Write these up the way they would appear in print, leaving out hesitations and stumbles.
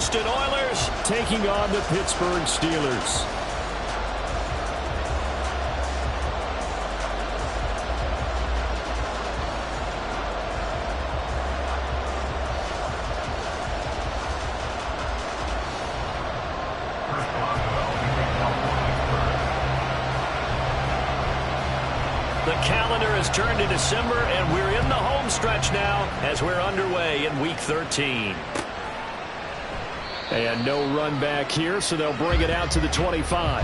Houston Oilers taking on the Pittsburgh Steelers. The calendar has turned to December, and we're in the home stretch now as we're underway in Week 13. And no run back here, so they'll bring it out to the 25.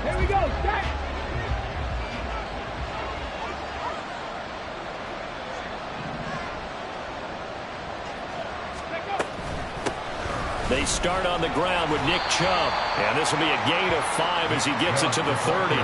Here we go, set! They start on the ground with Nick Chubb. And this will be a gain of 5 as he gets it to the 30.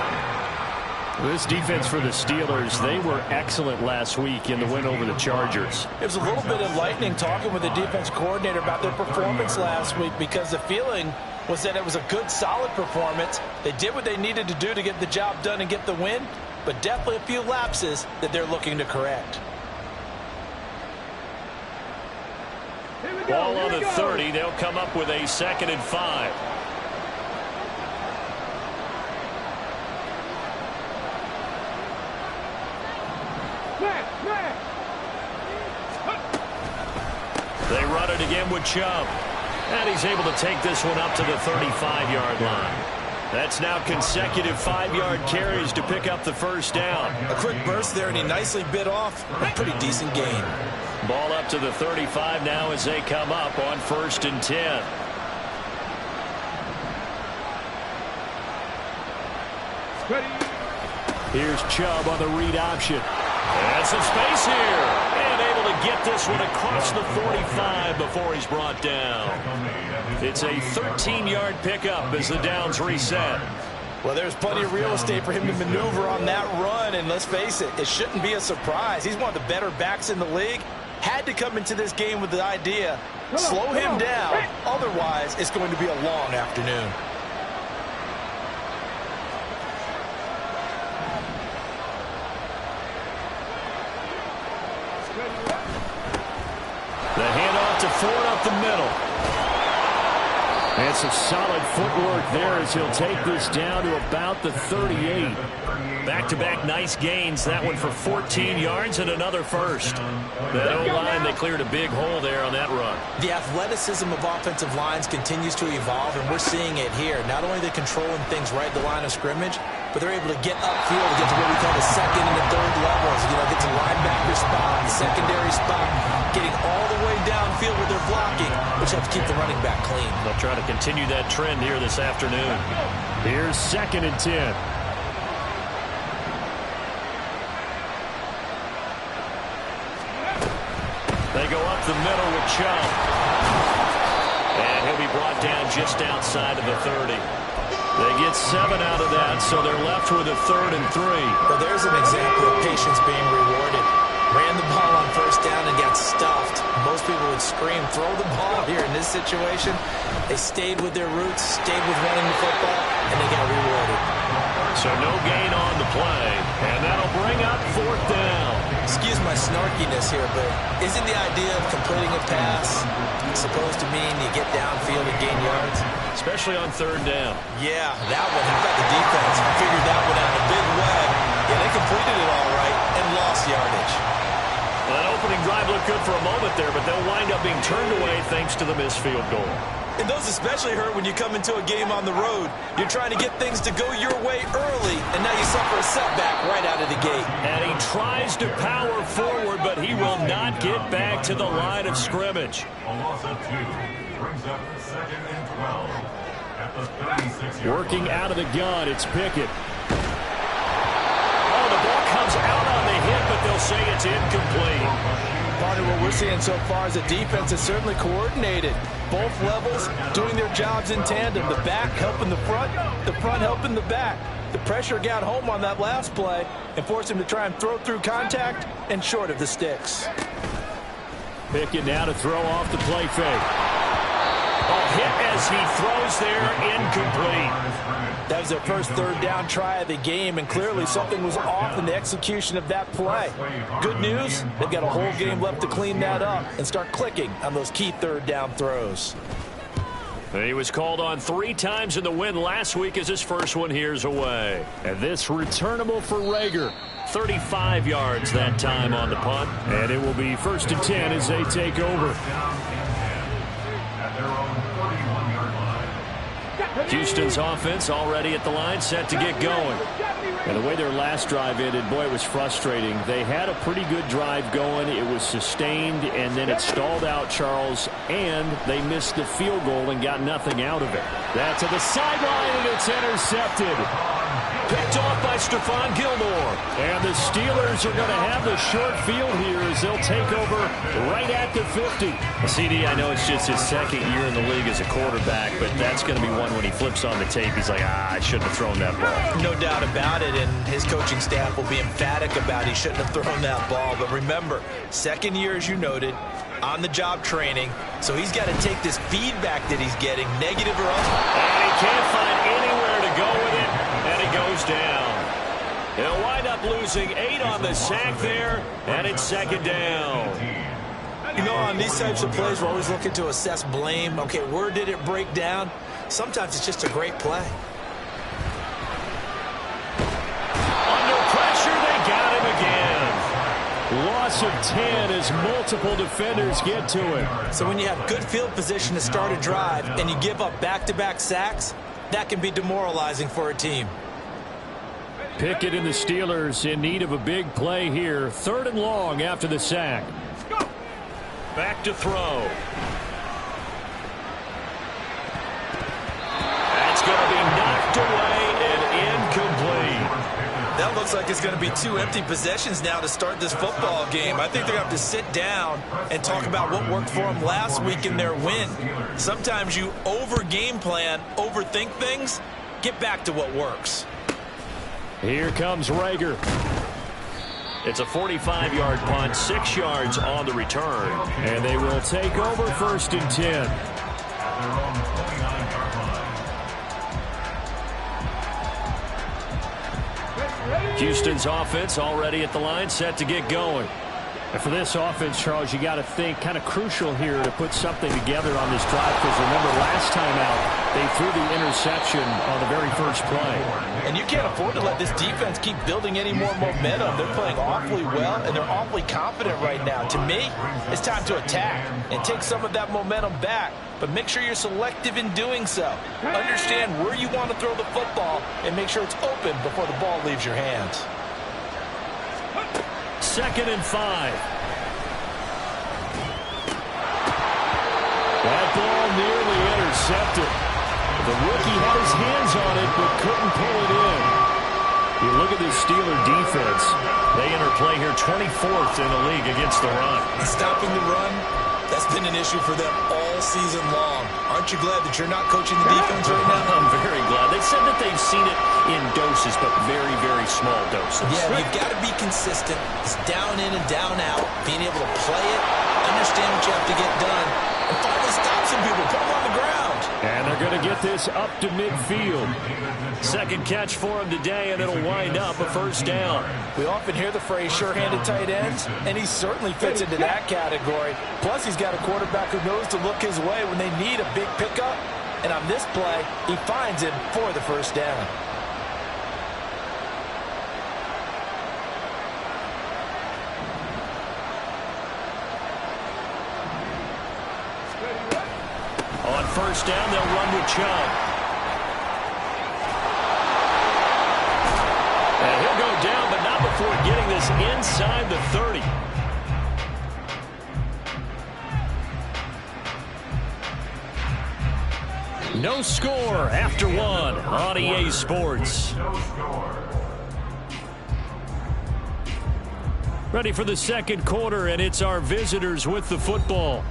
This defense for the Steelers, they were excellent last week in the win over the Chargers. It was a little bit enlightening talking with the defense coordinator about their performance last week, because the feeling was that it was a good, solid performance. They did what they needed to do to get the job done and get the win, but definitely a few lapses that they're looking to correct. Ball on the 30. They'll come up with a 2nd and 5. They run it again with Chubb. And he's able to take this one up to the 35-yard line. That's now consecutive 5-yard carries to pick up the first down. A quick burst there, and he nicely bit off a pretty decent gain. Ball up to the 35 now as they come up on 1st and 10. Here's Chubb on the read option. And some space here. And able to get this one across the 45 before he's brought down. It's a 13-yard pickup as the downs reset. Well, there's plenty of real estate for him to maneuver on that run. And let's face it, it shouldn't be a surprise. He's one of the better backs in the league. Had to come into this game with the idea, slow him down. Otherwise, it's going to be a long afternoon. The handoff to Ford up the middle. And some solid footwork there as he'll take this down to about the 38. Back-to-back nice gains. That one for 14 yards and another first. That O-line, they cleared a big hole there on that run. The athleticism of offensive lines continues to evolve, and we're seeing it here. Not only are they controlling things right at the line of scrimmage, but they're able to get upfield to get to what we call the 2nd and the 3rd levels. You know, get to linebacker spot, the secondary spot, getting all the way downfield where they're blocking, which helps keep the running back clean. They'll try to continue that trend here this afternoon. Here's 2nd and 10. They go up the middle with Chubb. And he'll be brought down just outside of the 30. They get 7 out of that, so they're left with a 3rd and 3. Well, there's an example of patience being rewarded. Ran the ball on 1st down and got stuffed. Most people would scream, throw the ball here. In this situation, they stayed with their roots, stayed with running the football, and they got rewarded. So no gain on the play, and that'll bring up 4th down. Excuse my snarkiness here, but isn't the idea of completing a pass supposed to mean you get downfield and gain yards? Especially on 3rd down. Yeah, that one. How about the defense? Figured that one out. A big web. Yeah, they completed it all right and lost yardage. Well, that opening drive looked good for a moment there, but they'll wind up being turned away thanks to the missed field goal. And those especially hurt when you come into a game on the road. You're trying to get things to go your way early, and now you suffer a setback right out of the gate. And he tries to power forward, but he will not get back to the line of scrimmage. A loss of 2 brings up 2nd and 12 at the 36-yard line. Working out of the gun, it's Pickett. Oh, the ball comes out on the hit, but they'll say it's incomplete. Partner, what we're seeing so far is the defense is certainly coordinated. Both levels doing their jobs in tandem. The back helping the front helping the back. The pressure got home on that last play and forced him to try and throw through contact and short of the sticks. Pickett now to throw off the play fake. A hit as he throws there, incomplete. That was their first third down try of the game, and clearly something was off in the execution of that play. Good news, they've got a whole game left to clean that up and start clicking on those key third down throws. He was called on 3 times in the win last week as his first one here's away. And this returnable for Reagor. 35 yards that time on the punt. And it will be 1st and 10 as they take over. Houston's offense already at the line, set to get going. And the way their last drive ended, boy, it was frustrating. They had a pretty good drive going. It was sustained, and then it stalled out, Charles, and they missed the field goal and got nothing out of it. That to the sideline, and it's intercepted. Picked off by Stephon Gilmore. And the Steelers are going to have the short field here as they'll take over right at the 50. CD, I know it's just his second year in the league as a quarterback, but that's going to be one when he flips on the tape. He's like, I shouldn't have thrown that ball. No doubt about it, and his coaching staff will be emphatic about he shouldn't have thrown that ball. But remember, second year, as you noted, on-the-job training, so he's got to take this feedback that he's getting, negative or otherwise. And he can't find anywhere to go with it, and it goes down. He'll wind up losing 8 on the sack there, and it's 2nd down. You know, on these types of plays, we're always looking to assess blame. Okay, where did it break down? Sometimes it's just a great play. Under pressure, they got him again. Loss of 10 as multiple defenders get to him. So when you have good field position to start a drive and you give up back-to-back sacks, that can be demoralizing for a team. Pickett and the Steelers in need of a big play here. 3rd and long after the sack. Back to throw. That's going to be knocked away and incomplete. That looks like it's going to be 2 empty possessions now to start this football game. I think they're going to have to sit down and talk about what worked for them last week in their win. Sometimes you over-game plan, overthink things, get back to what works. Here comes Reagor. It's a 45-yard punt, 6 yards on the return. And they will take over 1st and 10. Houston's offense already at the line, set to get going. And for this offense, Charles, you got to think kind of crucial here to put something together on this drive, because remember last time out, they threw the interception on the very first play. And you can't afford to let this defense keep building any more momentum. They're playing awfully well, and they're awfully confident right now. To me, it's time to attack and take some of that momentum back, but make sure you're selective in doing so. Understand where you want to throw the football and make sure it's open before the ball leaves your hands. 2nd and 5. That ball nearly intercepted. The rookie had his hands on it but couldn't pull it in. You look at this Steeler defense. They enter play here 24th in the league against the run. Stopping the run, that's been an issue for them all season long. Aren't you glad that you're not coaching the defense right now? I'm very glad. They said that they've seen it in doses, but very, very small doses. Yeah, you've got to be consistent. It's down in and down out. Being able to play it, understand what you have to get done, and finally stop some people, put them on the ground. And they're going to get this up to midfield. 2nd catch for him today, and it'll wind up a 1st down. We often hear the phrase sure-handed tight ends, and he certainly fits into that category. Plus, he's got a quarterback who knows to look his way when they need a big pickup. And on this play, he finds him for the 1st down. On 1st down, they'll run with Chubb. And he'll go down, but not before getting this inside the 30. No score after 1 on EA Sports. Ready for the 2nd quarter, and it's our visitors with the football,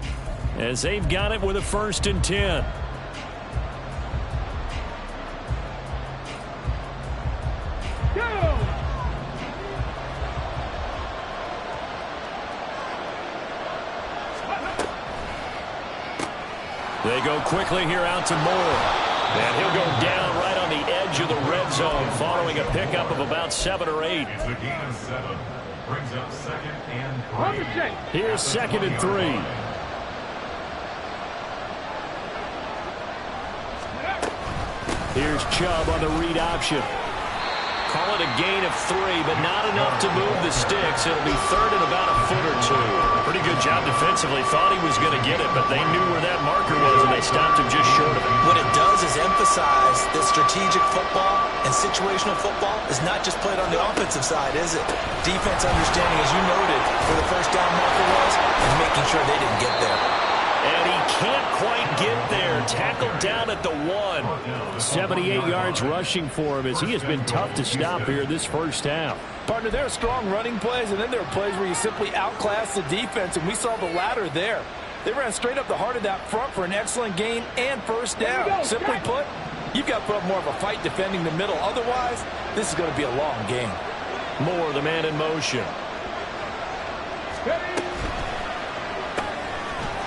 as they've got it with a 1st and 10. They go quickly here out to Moore. And he'll go down right on the edge of the red zone following a pickup of about 7 or 8. It's a gain of 7. Brings up 2nd and 3. Here's 2nd and 3. Here's Chubb on the read option. Call it a gain of 3, but not enough to move the sticks. It'll be 3rd and about a foot or 2. Pretty good job defensively. Thought he was going to get it, but they knew where that marker was, and they stopped him just short of it. What it does is emphasize that strategic football and situational football is not just played on the offensive side, is it? Defense understanding, as you noted, where the first down marker was, and making sure they didn't get there. And he can't quite get there. Tackled down at the 1. 78 yards rushing for him as he has been tough to stop here this first half. Partner, there are strong running plays, and then there are plays where you simply outclass the defense, and we saw the latter there. They ran straight up the heart of that front for an excellent gain and first down. Simply put, you've got to put up more of a fight defending the middle. Otherwise, this is going to be a long game. Moore, the man in motion.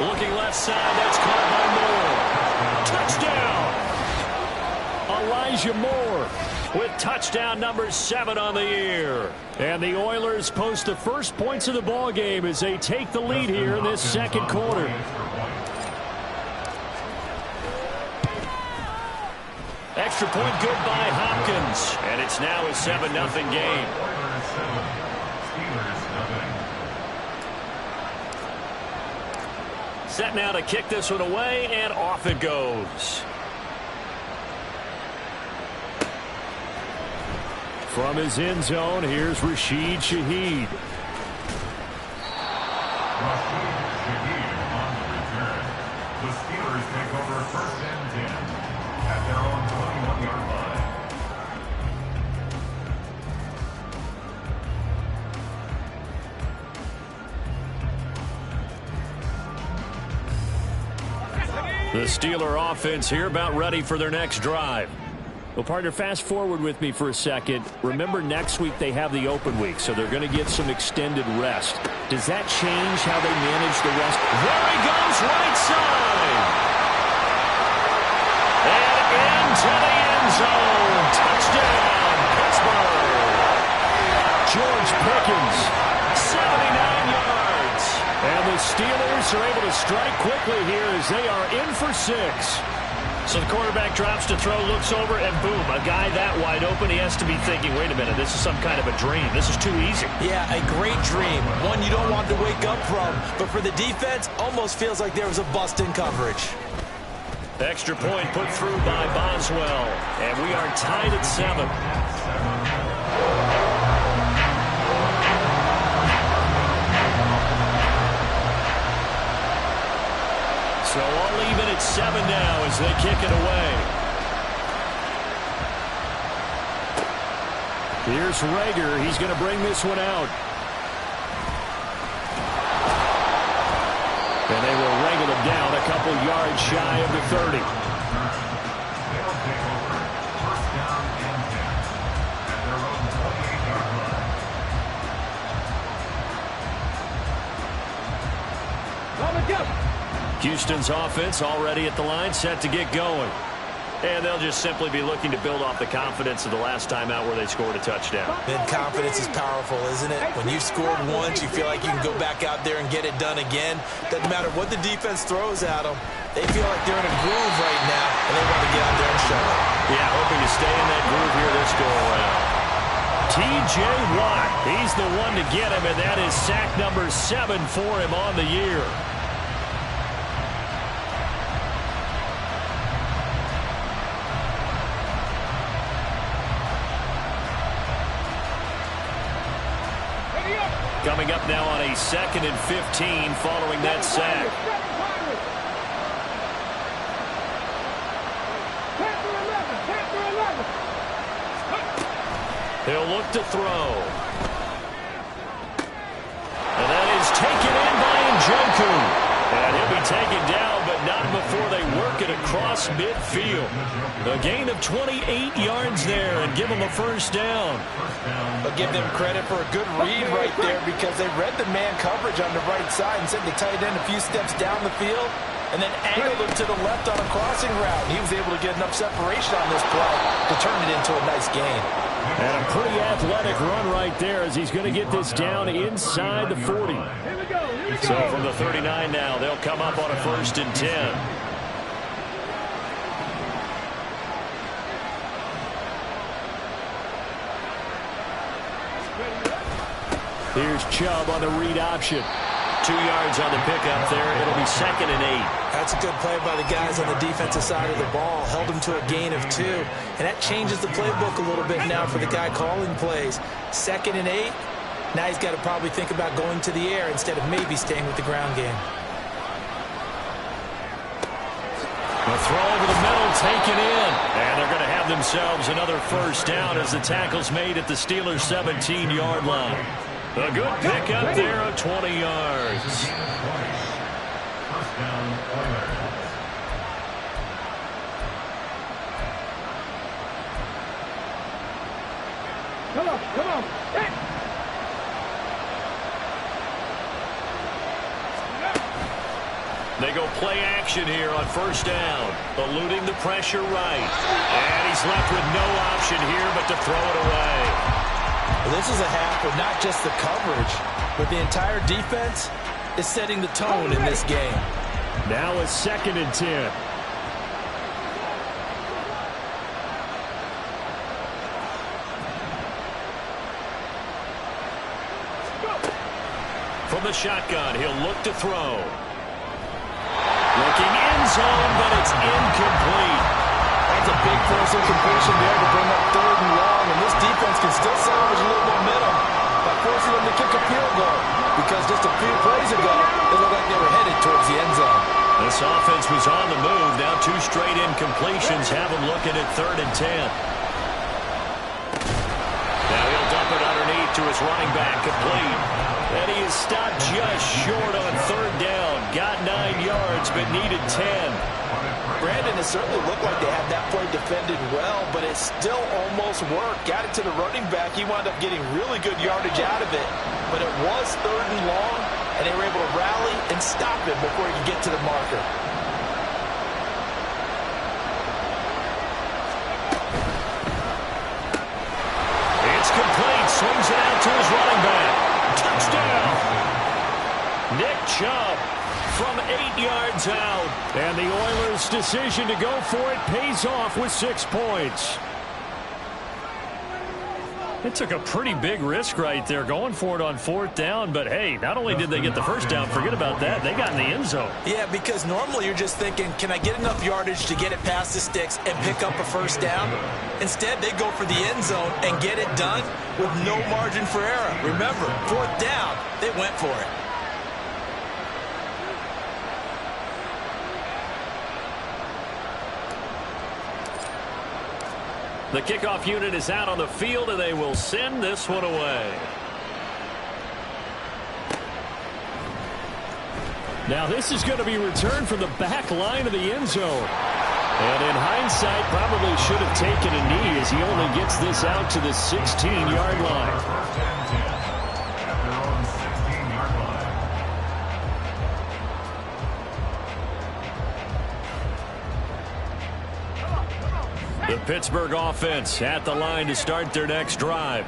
Looking left side, that's caught by Moore. Touchdown! Elijah Moore with touchdown number 7 on the year. And the Oilers post the first points of the ball game as they take the lead here in this second quarter. Extra point good by Hopkins. And it's now a 7-0 game. Set now to kick this one away, and off it goes. From his end zone, here's Rashid Shaheed. Rashid Shaheed on the return. The Steelers take over 1st and 10 at their own 21-yard line. The Steeler offense here about ready for their next drive. Well, partner, fast forward with me for a second. Remember, next week they have the open week, so they're going to get some extended rest. Does that change how they manage the rest? There he goes, right side. And into the end zone. Touchdown, Pittsburgh. George Pickens, 79 yards. And the Steelers are able to strike quickly here as they are in for 6. So the quarterback drops to throw, looks over, and boom, a guy that wide open. He has to be thinking, wait a minute, this is some kind of a dream. This is too easy. Yeah, a great dream. One you don't want to wake up from. But for the defense, almost feels like there was a bust in coverage. Extra point put through by Boswell. And we are tied at 7. So all even at 7 now as they kick it away. Here's Rager. He's going to bring this one out. And they will wrangle him down a couple yards shy of the 30. They'll take over 1st down and 10 at their own 28-yard line. Houston's offense already at the line, set to get going. And they'll just simply be looking to build off the confidence of the last time out where they scored a touchdown. And confidence is powerful, isn't it? When you've scored once, you feel like you can go back out there and get it done again. Doesn't matter what the defense throws at them. They feel like they're in a groove right now, and they want to get out there and show it. Yeah, hoping to stay in that groove here this go-around. T.J. Watt, he's the one to get him, and that is sack number 7 for him on the year. Coming up now on a 2nd and 15 following that sack. He'll look to throw. And that is taken in by Njoku. And he'll be taken down, but not before they work it across midfield. A gain of 28 yards there and give them a first down. But give them credit for a good read right there because they read the man coverage on the right side and sent the tight end a few steps down the field. and then angled him to the left on a crossing route. He was able to get enough separation on this play to turn it into a nice gain. And a pretty athletic run right there as he's going to get this down inside the 40. So from the 39 now, they'll come up on a 1st and 10. Here's Chubb on the read option. 2 yards on the pickup there. It'll be 2nd and 8. That's a good play by the guys on the defensive side of the ball. Held him to a gain of 2. And that changes the playbook a little bit now for the guy calling plays. 2nd and 8. Now he's got to probably think about going to the air instead of maybe staying with the ground game. The throw over the middle, taken in. And they're going to have themselves another 1st down as the tackle's made at the Steelers' 17-yard line. A good pickup there of 20 yards. 1st down, Oilers. Come on. Hey. They go play action here on 1st down. Eluding the pressure right. And he's left with no option here but to throw it away. Well, this is a half with not just the coverage, but the entire defense is setting the tone in this game. Now a 2nd and 10. From the shotgun, he'll look to throw. Looking end zone, but it's incomplete. That's a big force incompletion there to bring up 3rd and long, and this defense can still salvage a little momentum by forcing them to kick a field goal, because just a few plays ago, it looked like they were headed towards the end zone. This offense was on the move. Now 2 straight incompletions have them looking at 3rd and 10. Now he'll dump it underneath to his running back, complete. And he is stopped just short on 3rd down. Got 9 yards, but needed 10. Brandon, it certainly looked like they had that play defended well, but it still almost worked. Got it to the running back. He wound up getting really good yardage out of it, but it was 3rd and long, and they were able to rally and stop him before he could get to the marker. It's complete. Swings it out to his running back. Touchdown. Nick Chubb from 8 yards out. And the Oilers' decision to go for it pays off with 6 points. It took a pretty big risk right there going for it on 4th down. But, hey, not only did they get the 1st down, forget about that, they got in the end zone. Yeah, because normally you're just thinking, can I get enough yardage to get it past the sticks and pick up a 1st down? Instead, they go for the end zone and get it done with no margin for error. Remember, 4th down, they went for it. The kickoff unit is out on the field, and they will send this one away. Now this is going to be returned from the back line of the end zone. And in hindsight, probably should have taken a knee as he only gets this out to the 16-yard line. 1st and 10 at their own 16-yard line. The Pittsburgh offense at the line to start their next drive.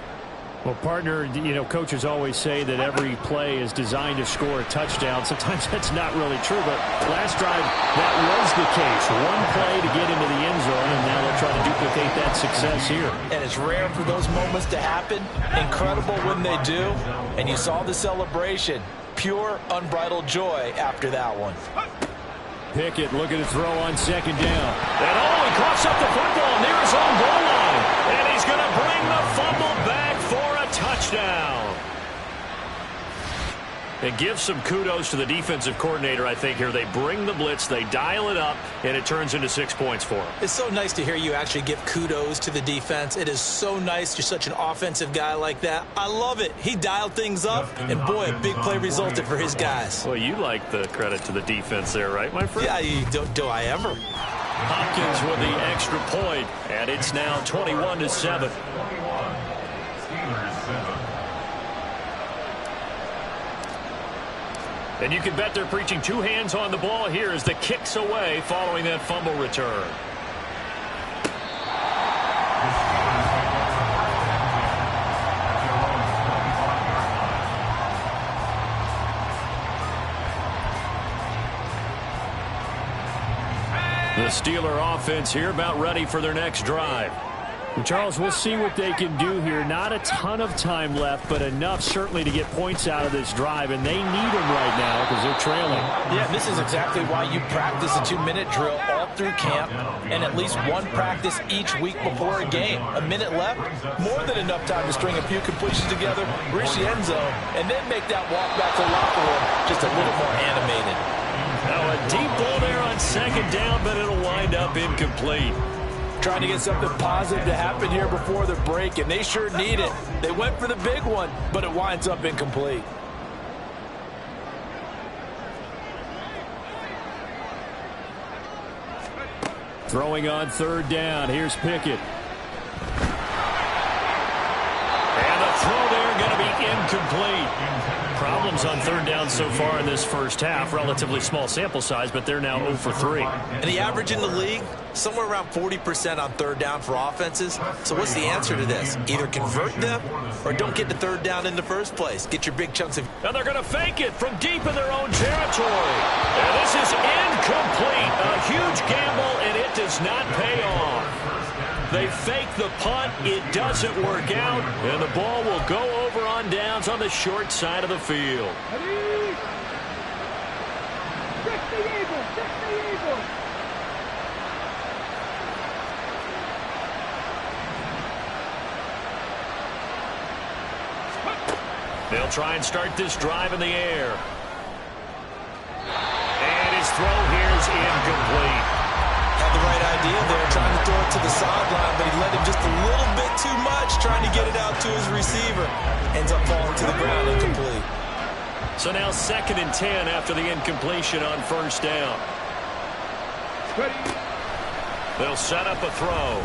Well, partner, you know, coaches always say that every play is designed to score a touchdown. Sometimes that's not really true, but last drive, that was the case. One play to get into the end zone, and now they'll try to duplicate that success here. And it's rare for those moments to happen. Incredible when they do. And you saw the celebration. Pure, unbridled joy after that one. Pickett looking to throw on 2nd down. And he coughs up the football near his own goal line. And he's going to bring the fumble back for a touchdown. And give some kudos to the defensive coordinator, I think, here. They bring the blitz, they dial it up, and it turns into 6 points for them. It's so nice to hear you actually give kudos to the defense. It is so nice. You're such an offensive guy like that. I love it. He dialed things up, and boy, a big play resulted for his guys. Well, you like the credit to the defense there, right, my friend? Yeah, do I ever? Hopkins with the extra point, and it's now 21-7. 21. Steelers 7. And you can bet they're preaching two hands on the ball here as the kick's away following that fumble return. The Steeler offense here about ready for their next drive. Charles, we'll see what they can do here. Not a ton of time left, but enough certainly to get points out of this drive, and they need them right now because they're trailing. Yeah, this is exactly why you practice a 2-minute drill all through camp and at least one practice each week before a game. A minute left, more than enough time to string a few completions together, reach the end zone, and then make that walk back to the locker room just a little more animated. Now a deep ball there on second down, but it'll wind up incomplete. Trying to get something positive to happen here before the break, and they sure need it. They went for the big one, but it winds up incomplete. Throwing on third down. Here's Pickett. And the throw there going to be incomplete. Problems on third down so far in this first half. Relatively small sample size, but they're now 0 for 3. And the average in the league, somewhere around 40% on third down for offenses. So what's the answer to this? Either convert them or don't get to third down in the first place. Get your big chunks of... And they're going to fake it from deep in their own territory. And this is incomplete. A huge gamble, and it does not pay off. They fake the punt. It doesn't work out. And the ball will go over on downs on the short side of the field. They'll try and start this drive in the air. And his throw here is incomplete. Had the right idea there, trying to throw it to the sideline, but he let him just a little bit too much, trying to get it out to his receiver. Ends up falling to the ground, incomplete. So now 2nd and 10 after the incompletion on first down. They'll set up a throw.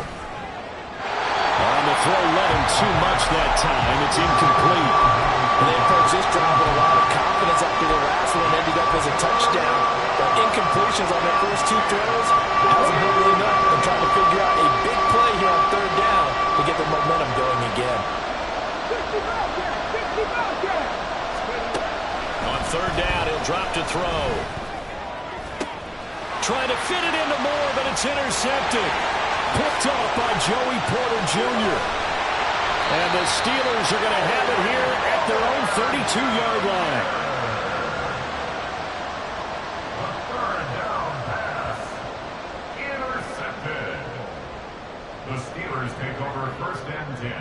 On the throw, let him too much that time. It's incomplete. They approached this drive with a lot of confidence after the last one ended up as a touchdown. But incompletions on their first two throws hasn't been really enough. They're trying to figure out a big play here on third down to get the momentum going again. On third down, he'll drop to throw. Trying to fit it into Moore, but it's intercepted. Picked off by Joey Porter Jr. And the Steelers are going to have it here at their own 32-yard line. A third down pass. Intercepted. The Steelers take over 1st and 10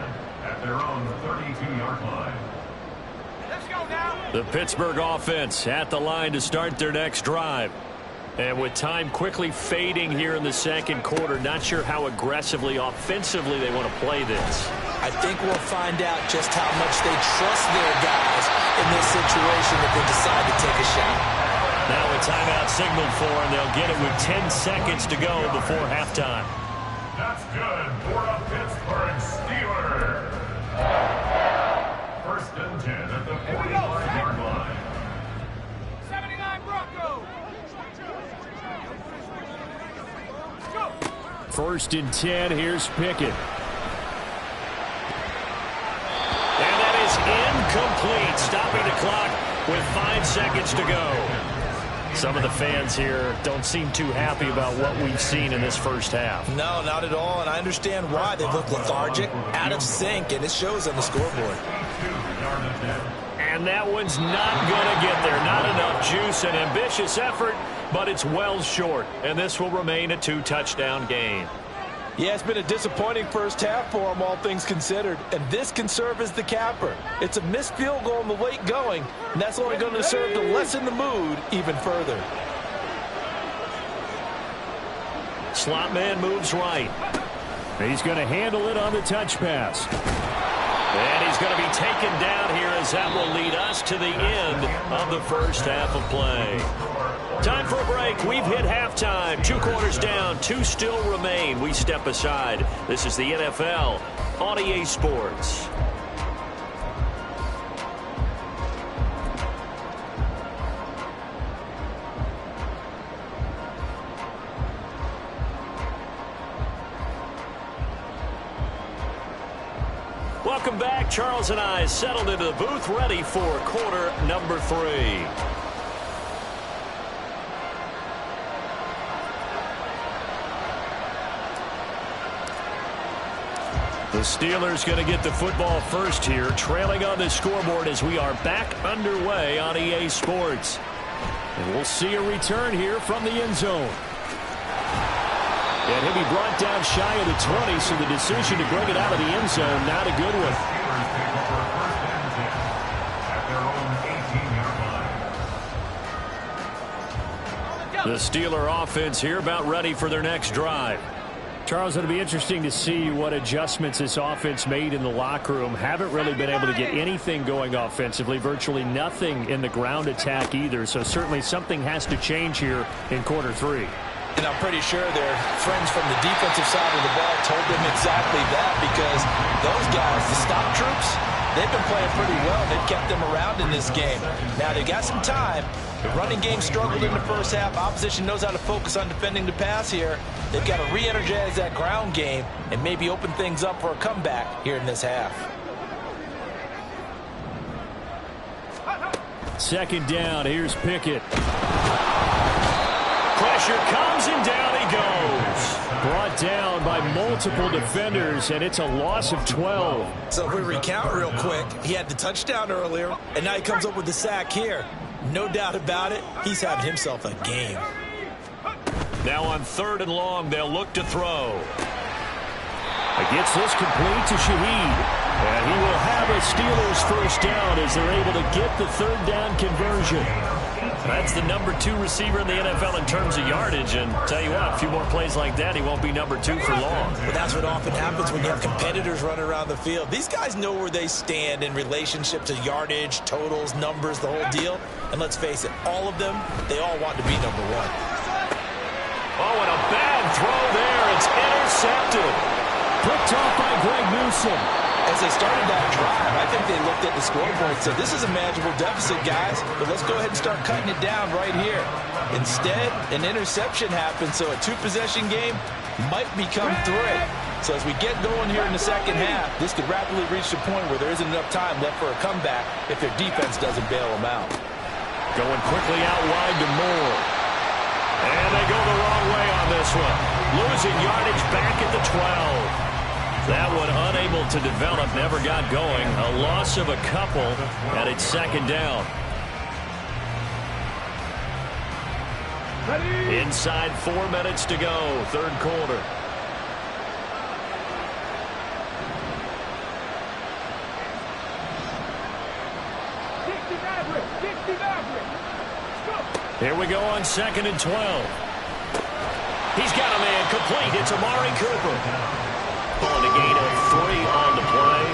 at their own 32-yard line. Let's go now. The Pittsburgh offense at the line to start their next drive. And with time quickly fading here in the second quarter, not sure how aggressively, offensively they want to play this. I think we'll find out just how much they trust their guys in this situation if they decide to take a shot. Now a timeout signaled for, and they'll get it with 10 seconds to go before halftime. That's good for a Pittsburgh Steelers. 1st and 10 at the 45-yard line. 79 Broncos. 1st and 10. Here's Pickett. And that is incomplete, stopping the clock with 5 seconds to go. Some of the fans here don't seem too happy about what we've seen in this first half. No, not at all, and I understand why. They look lethargic, out of sync, and it shows on the scoreboard. And that one's not going to get there. Not enough juice, an ambitious effort, but it's well short. And this will remain a 2-touchdown game. Yeah, it's been a disappointing first half for them, all things considered. And this can serve as the capper. It's a missed field goal in the late going, and that's only going to serve to lessen the mood even further. Slot man moves right. He's going to handle it on the touch pass. And he's going to be taken down here as that will lead us to the end of the first half of play. Time for a break. We've hit halftime. 2 quarters down. 2 still remain. We step aside. This is the NFL on EA Sports. Welcome back. Charles and I settled into the booth, ready for quarter number 3. The Steelers going to get the football first here, trailing on the scoreboard as we are back underway on EA Sports. And we'll see a return here from the end zone. And he'll be brought down shy of the 20, so the decision to bring it out of the end zone, not a good one. The Steeler offense here about ready for their next drive. Charles, it'll be interesting to see what adjustments this offense made in the locker room. Haven't really been able to get anything going offensively, virtually nothing in the ground attack either. So certainly something has to change here in quarter 3. And I'm pretty sure their friends from the defensive side of the ball told them exactly that, because those guys, the stop troops, they've been playing pretty well. They've kept them around in this game. Now they got some time. The running game struggled in the first half. Opposition knows how to focus on defending the pass here. They've got to re-energize that ground game and maybe open things up for a comeback here in this half. Second down. Here's Pickett. Pressure comes and down he goes. Brought down by multiple defenders, and it's a loss of 12. So if we recount real quick, he had the touchdown earlier, and now he comes up with the sack here. No doubt about it, he's having himself a game. Now on 3rd and long, they'll look to throw. Gets this complete to Shaheed. And he will have a Steelers first down as they're able to get the 3rd down conversion. That's the number 2 receiver in the NFL in terms of yardage. And tell you what, a few more plays like that, he won't be number 2 for long. But that's what often happens when you have competitors running around the field. These guys know where they stand in relationship to yardage, totals, numbers, the whole deal. And let's face it, all of them, they all want to be number 1. Oh, and a bad throw there. It's intercepted. Picked off by Greg Newsome. As they started that drive, I think they looked at the scoreboard and said, this is a manageable deficit, guys, but let's go ahead and start cutting it down right here. Instead, an interception happened, so a 2-possession game might become 3. So as we get going here in the second half, this could rapidly reach the point where there isn't enough time left for a comeback if their defense doesn't bail them out. Going quickly out wide to Moore. And they go the wrong way on this one. Losing yardage back at the 12. That one unable to develop, never got going. A loss of a couple, and it's 2nd down. Inside 4 minutes to go, 3rd quarter. Here we go on 2nd and 12. He's got a man complete. It's Amari Cooper. On a gain of 3 on the play.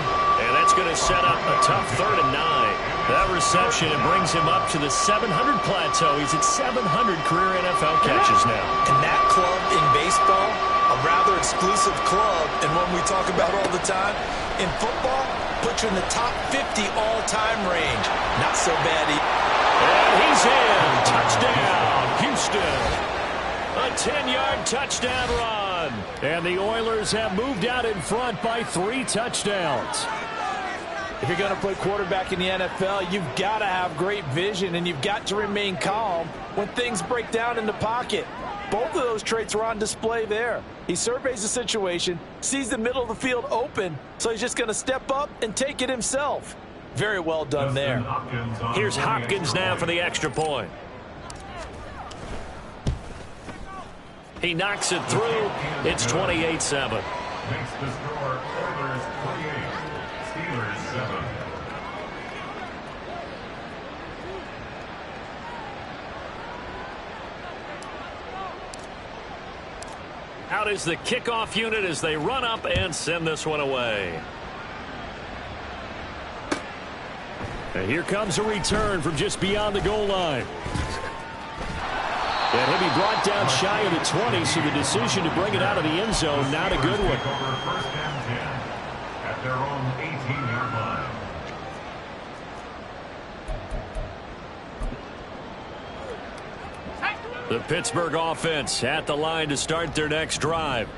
And that's going to set up a tough 3rd and 9. That reception, it brings him up to the 700 plateau. He's at 700 career NFL catches now. And that club in baseball, a rather exclusive club, and one we talk about all the time. In football, put you in the top 50 all-time range. Not so bad. And he's in. Touchdown, Houston. A 10-yard touchdown run. And the Oilers have moved out in front by 3 touchdowns. If you're going to play quarterback in the NFL, you've got to have great vision, and you've got to remain calm when things break down in the pocket. Both of those traits are on display there. He surveys the situation, sees the middle of the field open, so he's just going to step up and take it himself. Very well done there. Here's Hopkins now for the extra point. He knocks it through. It's 28-7. Makes the score Oilers 28, Steelers 7. Out is the kickoff unit as they run up and send this one away. And here comes a return from just beyond the goal line. And he'll be brought down shy of the 20, so the decision to bring it out of the end zone, not a good one. First and 10 at their own 18-yard line. The Pittsburgh offense at the line to start their next drive.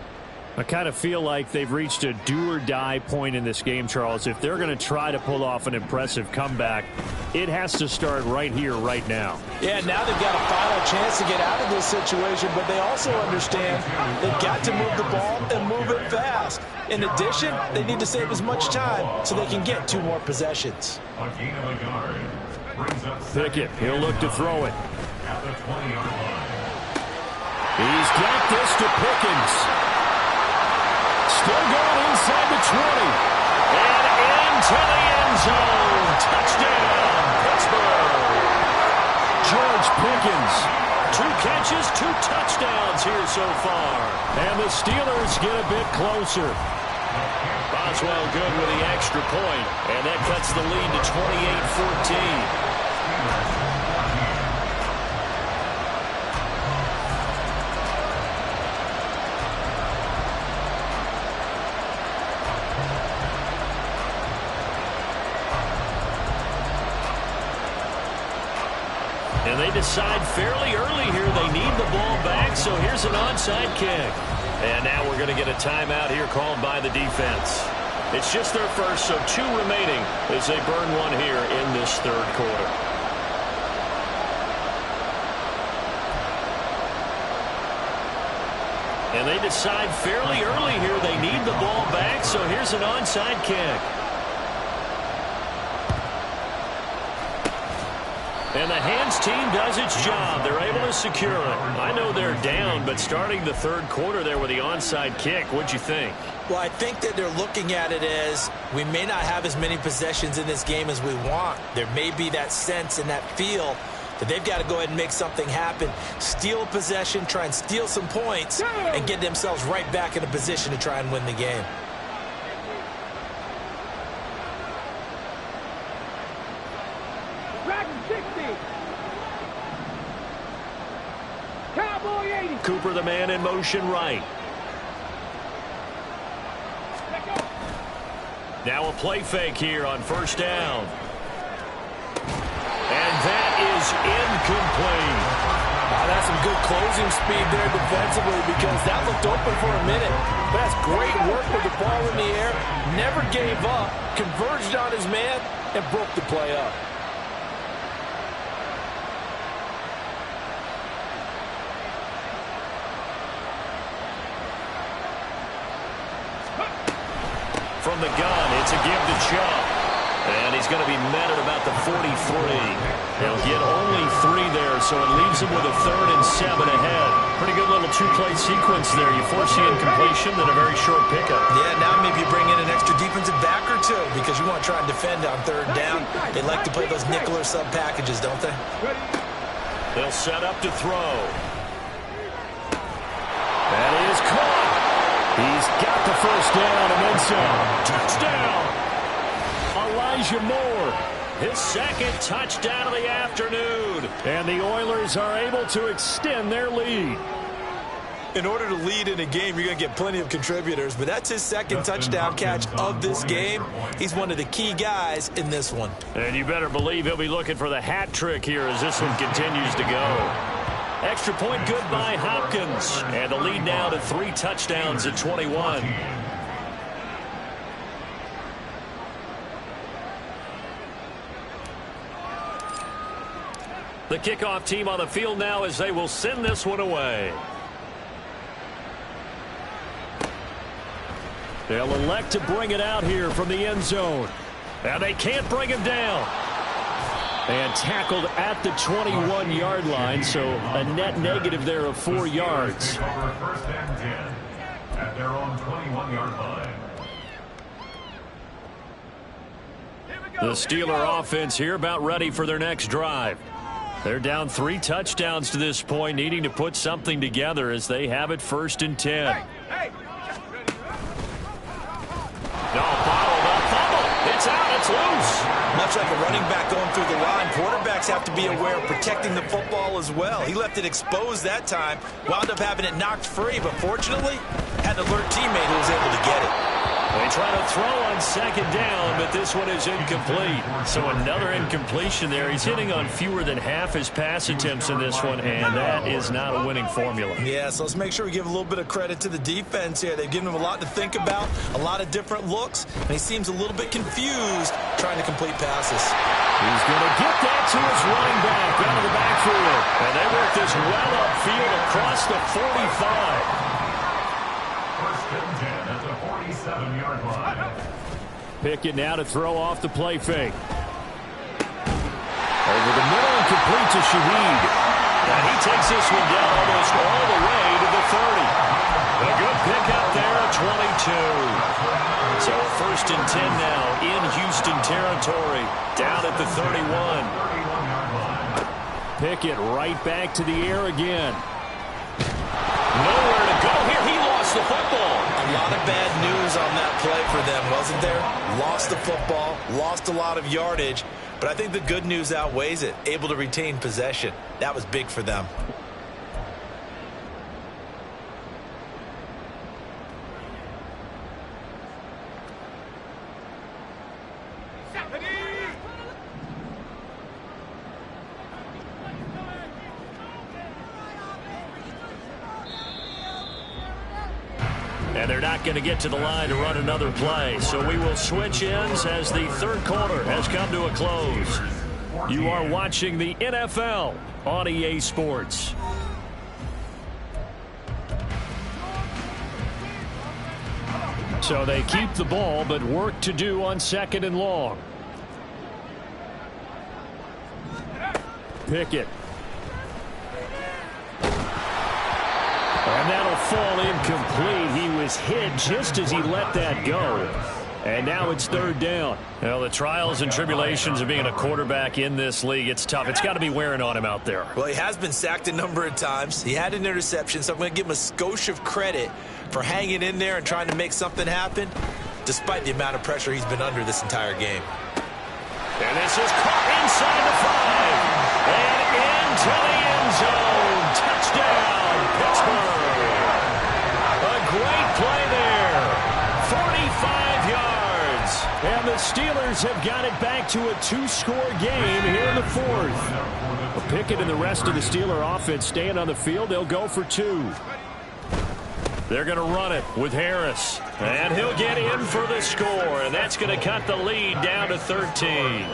I kind of feel like they've reached a do-or-die point in this game, Charles. If they're going to try to pull off an impressive comeback, it has to start right here, right now. Yeah, now they've got a final chance to get out of this situation, but they also understand they've got to move the ball and move it fast. In addition, they need to save as much time so they can get 2 more possessions. A gain of a yard. Brings up Pickett, he'll look to throw it. at the 20-yard line. He's got this to Pickens. Still going inside the 20. And into the end zone. Touchdown, Pittsburgh. George Pickens. 2 catches, 2 touchdowns here so far. And the Steelers get a bit closer. Boswell good with the extra point. And that cuts the lead to 28-14. And they decide fairly early here they need the ball back, so here's an onside kick. And now we're going to get a timeout here called by the defense. It's just their first, so 2 remaining as they burn one here in this third quarter. And they decide fairly early here they need the ball back, so here's an onside kick. And the hands team does its job. They're able to secure it. I know they're down, but starting the third quarter there with the onside kick, what'd you think? Well, I think that they're looking at it as we may not have as many possessions in this game as we want. There may be that sense and that feel that they've got to go ahead and make something happen. Steal possession, try and steal some points, and get themselves right back in a position to try and win the game. Cooper, the man in motion right. Now a play fake here on first down. And that is incomplete. That's some good closing speed there defensively because that looked open for a minute. But that's great work with the ball in the air. Never gave up, converged on his man, and broke the play up. From the gun, it's a give to Chubb. And he's going to be met at about the 43. He'll get only 3 there, so it leaves him with a 3rd and 7 ahead. Pretty good little 2-play sequence there. You force the incompletion, then a very short pickup. Yeah, now maybe you bring in an extra defensive back or 2 because you want to try and defend on 3rd down. They like to play those nickel or sub packages, don't they? They'll set up to throw. That is caught. He's got the first down and then some. Touchdown! Elijah Moore, his 2nd touchdown of the afternoon. And the Oilers are able to extend their lead. In order to lead in a game, you're going to get plenty of contributors, but that's his 2nd touchdown catch of this game. He's one of the key guys in this one. And you better believe he'll be looking for the hat trick here as this one continues to go. Extra point good by Hopkins. And the lead now to 3 touchdowns at 21. The kickoff team on the field now as they will send this one away. They'll elect to bring it out here from the end zone. And they can't bring him down. And tackled at the 21-yard line, so a net negative there of 4 yards. Over first and 10 at their own 21-yard line. The Steeler offense here about ready for their next drive. They're down 3 touchdowns to this point, needing to put something together as they have it 1st and 10. No, bottled up fumble. It's out. It's loose. Much like a running back going through the line, quarterbacks have to be aware of protecting the football as well. He left it exposed that time, wound up having it knocked free, but fortunately, had an alert teammate who was able to get it. They try to throw on second down, but this one is incomplete. So another incompletion there. He's hitting on fewer than half his pass attempts in this one, and that is not a winning formula. Yeah, so let's make sure we give a little bit of credit to the defense here. They've given him a lot to think about, a lot of different looks, and he seems a little bit confused trying to complete passes. He's going to get that to his running back out of the backfield. And they work this well upfield across the 45. First and 10 at the 47-yard line. Pickett now to throw off the play fake. Over the middle and complete to Shaheed. And he takes this one down almost all the way to the 30. A good pick up there at 22. So first and 10 now in Houston territory. Down at the 31. Pickett right back to the air again. Nowhere to go here. He lost the football. A lot of bad news on that play for them, wasn't there? Lost the football, lost a lot of yardage, but I think the good news outweighs it. Able to retain possession. That was big for them. And they're not going to get to the line to run another play. So we will switch ends as the third quarter has come to a close. You are watching the NFL on EA Sports. So they keep the ball, but work to do on second and long. Pickett. And that'll fall incomplete. He was hit just as he let that go. And now it's third down. Well, the trials and tribulations of being a quarterback in this league, it's tough. It's got to be wearing on him out there. Well, he has been sacked a number of times. He had an interception, so I'm going to give him a skosh of credit for hanging in there and trying to make something happen, despite the amount of pressure he's been under this entire game. And this is caught inside the 5. And into the end zone. Touchdown, Pittsburgh. A great play there. 45 yards. And the Steelers have got it back to a 2-score game here in the fourth. Pickett and the rest of the Steeler offense staying on the field. They'll go for 2. They're going to run it with Harris. And he'll get in for the score. And that's going to cut the lead down to 13.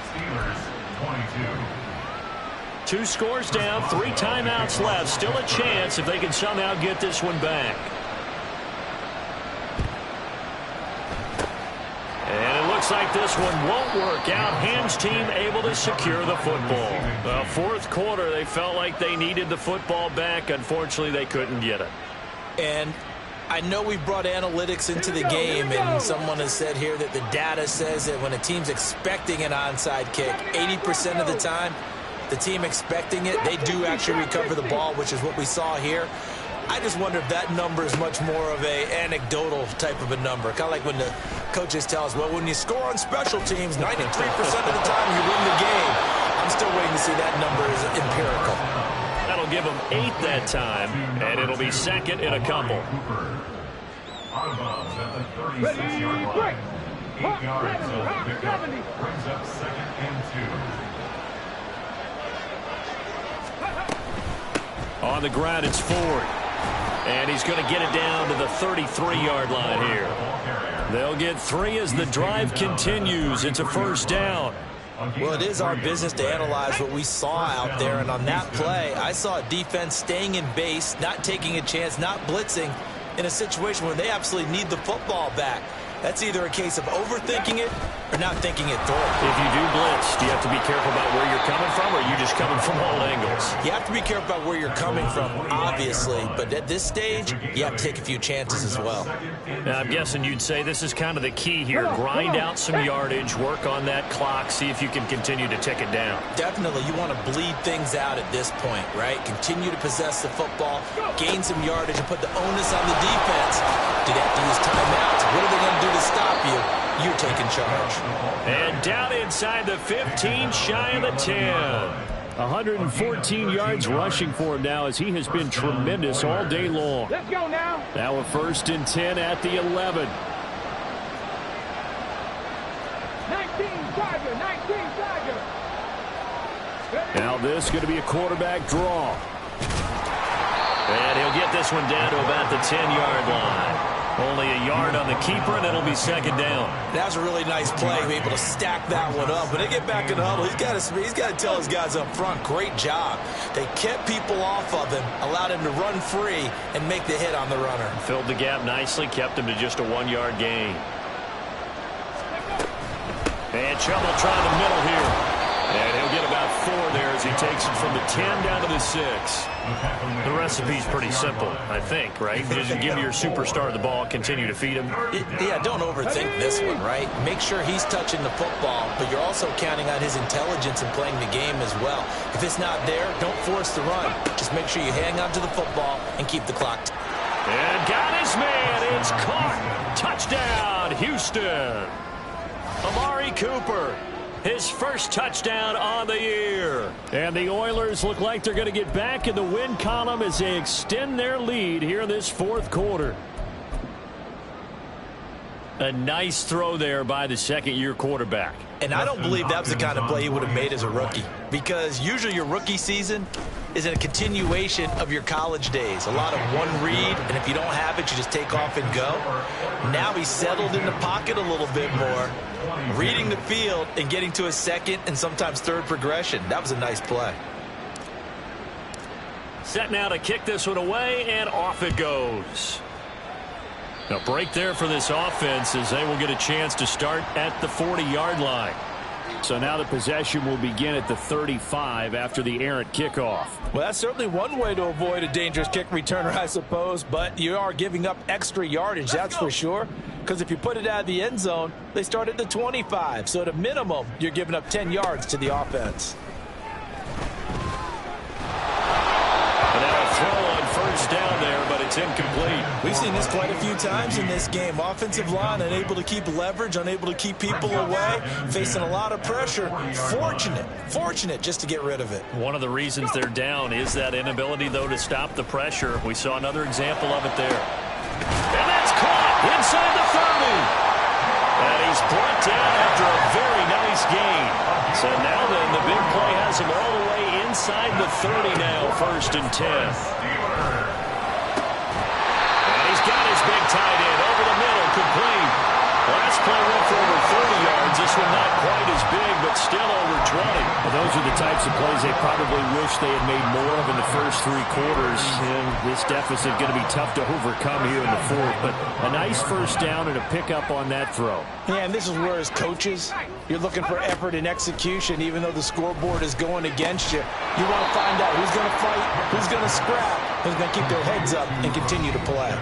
Steelers 22. 2 scores down, 3 timeouts left. Still a chance if they can somehow get this one back. And it looks like this one won't work out. Ham's team able to secure the football. The fourth quarter, they felt like they needed the football back. Unfortunately, they couldn't get it. And I know we brought analytics into the game, and someone has said here that the data says that when a team's expecting an onside kick, 80% of the time, the team expecting it, they do actually recover the ball, which is what we saw here. I just wonder if that number is much more of a anecdotal type of a number. Kind of like when the coaches tell us, well, when you score on special teams, 93% of the time you win the game. I'm still waiting to see that number is empirical. That'll give them 8 that time, and it'll be second in a couple. Out of bounds at the 36-yard line. 8 yards of the pickup brings up second and 2. On the ground, it's Ford. And he's going to get it down to the 33-yard line here. They'll get 3 as the drive continues. It's a first down. Well, it is our business to analyze what we saw out there. And on that play, I saw a defense staying in base, not taking a chance, not blitzing in a situation where they absolutely need the football back. That's either a case of overthinking it or not thinking it through. If you do blitz, do you have to be careful about where you're coming from, or are you just coming from all angles? You have to be careful about where you're coming from, obviously. But at this stage, you have to take a few chances as well. Now, I'm guessing you'd say this is kind of the key here. Grind out some yardage, work on that clock, see if you can continue to tick it down. Definitely. You want to bleed things out at this point, right? Continue to possess the football, gain some yardage, and put the onus on the defense. Do they have to use timeouts? What are they going to do to stop you? You're taking charge. And down inside the 15, shy of the 10. 114 yards rushing for him now, as he has been tremendous all day long. Let's go now. Now a 1st and 10 at the 11. 19 Tiger, 19 Tiger. Now this is going to be a quarterback draw. And he'll get this one down to about the 10-yard line. Only a yard on the keeper, and it'll be 2nd down. That was a really nice play to be able to stack that one up. When they get back in the huddle, he's got to tell his guys up front, great job. They kept people off of him, allowed him to run free, and make the hit on the runner. Filled the gap nicely, kept him to just a 1-yard gain. And trouble trying the middle here. And he'll get about 4 there as he takes it from the 10 down to the 6. The recipe's pretty simple, I think, right? Just give your superstar the ball, continue to feed him. Yeah, don't overthink this one, right? Make sure he's touching the football, but you're also counting on his intelligence in playing the game as well. If it's not there, don't force the run. Just make sure you hang on to the football and keep the clock. And got his man. It's caught. Touchdown, Houston. Amari Cooper. His first touchdown on the year. And the Oilers look like they're going to get back in the win column as they extend their lead here in this 4th quarter. A nice throw there by the 2nd-year quarterback. And I don't believe that was the kind of play he would have made as a rookie, because usually your rookie season is a continuation of your college days. A lot of one read, and if you don't have it, you just take off and go. Now he's settled in the pocket a little bit more, reading the field and getting to a 2nd and sometimes 3rd progression. That was a nice play. Set now to kick this one away, and off it goes. A break there for this offense as they will get a chance to start at the 40-yard line. So now the possession will begin at the 35 after the errant kickoff. Well, that's certainly one way to avoid a dangerous kick returner, I suppose, but you are giving up extra yardage, that's for sure, because if you put it out of the end zone, they start at the 25, so at a minimum, you're giving up 10 yards to the offense. And now a throw on 1st down there, but it's incomplete. We've seen this quite a few times in this game. Offensive line unable to keep leverage, unable to keep people away, facing a lot of pressure. Fortunate just to get rid of it. One of the reasons they're down is that inability, though, to stop the pressure. We saw another example of it there. And that's caught inside the 30. And he's brought down after a very nice gain. So now then, the big play has him all the way inside the 30 now, 1st and 10. And he's got his big tight end over the middle, complete. Last play went for over 30 yards. This one not quite as big, but still over 20. Well, those are the types of plays they probably wish they had made more of in the first 3 quarters. And this deficit going to be tough to overcome here in the 4th. But a nice 1st down and a pickup on that throw. Yeah, and this is where, as coaches, you're looking for effort and execution, even though the scoreboard is going against you. You want to find out who's going to fight, who's going to scrap, who's going to keep their heads up and continue to play.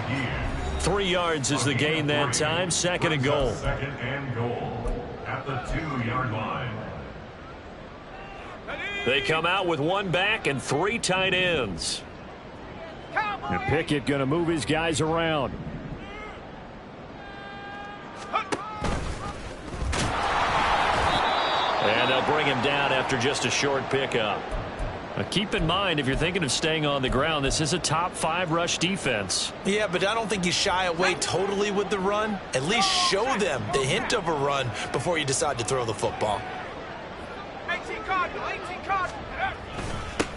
3 yards is the gain that time. 2nd and goal. 2nd and goal at the 2-yard line. They come out with 1 back and 3 tight ends. And Pickett going to move his guys around. And they'll bring him down after just a short pickup. Now keep in mind, if you're thinking of staying on the ground, this is a top 5 rush defense. Yeah, but I don't think you shy away totally with the run. At least show them the hint of a run before you decide to throw the football. 18 Cardinal, 18 Cardinal.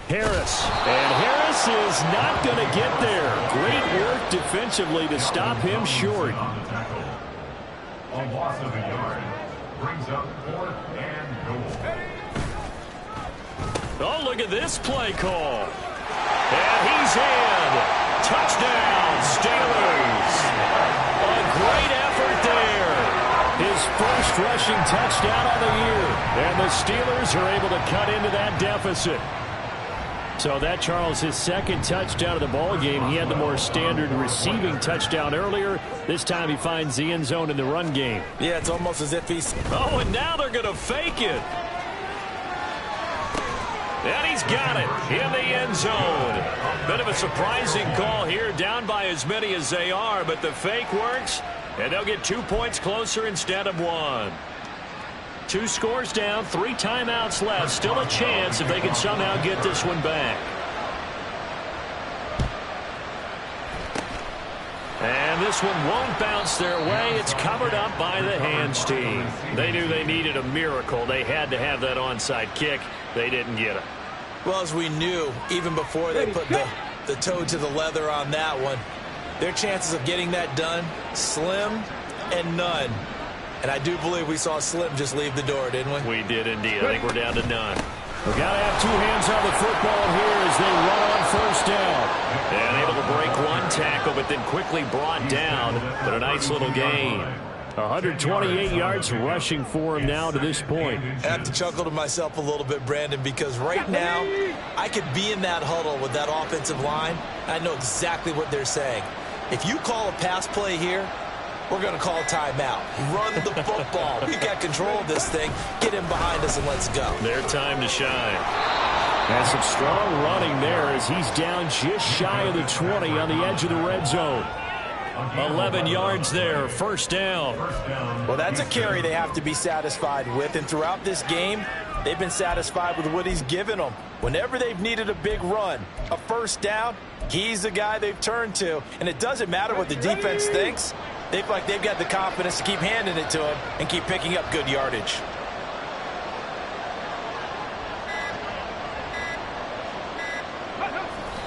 Harris. And Harris is not going to get there. Great work defensively to stop him short. On the tackle. A loss of a yard brings up 4th and goal. Oh, look at this play call. And he's in. Touchdown, Steelers. A great effort there. His first rushing touchdown on the year. And the Steelers are able to cut into that deficit. So that, Charles, his 2nd touchdown of the ball game. He had the more standard receiving touchdown earlier. This time he finds the end zone in the run game. Yeah, it's almost as if he's... Oh, and now they're going to fake it. And he's got it in the end zone. Bit of a surprising call here, down by as many as they are, but the fake works, and they'll get 2 points closer instead of 1. 2 scores down, 3 timeouts left. Still a chance if they can somehow get this one back. And this one won't bounce their way. It's covered up by the hands team. They knew they needed a miracle. They had to have that onside kick. They didn't get it. Well, as we knew, even before they put the toe to the leather on that one, their chances of getting that done, slim and none. And I do believe we saw Slim just leave the door, didn't we? We did indeed. I think we're down to none. We've got to have 2 hands on the football here as they run on first down. And able to break 1 tackle, but then quickly brought down. But a nice little gain. 128 yards rushing for him now to this point. I have to chuckle to myself a little bit, Brandon, because right now I could be in that huddle with that offensive line. I know exactly what they're saying. If you call a pass play here, we're going to call timeout. Run the football. We've got control of this thing. Get him behind us and let's go. Their time to shine. And some strong running there as he's down just shy of the 20 on the edge of the red zone. 11 yards there, first down. Well, that's a carry they have to be satisfied with. And throughout this game, they've been satisfied with what he's given them. Whenever they've needed a big run, a first down, he's the guy they've turned to. And it doesn't matter what the defense thinks. They feel like they've got the confidence to keep handing it to him and keep picking up good yardage.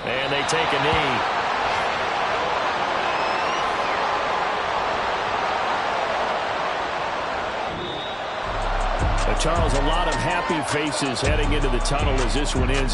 And they take a knee. Charles, a lot of happy faces heading into the tunnel as this one ends.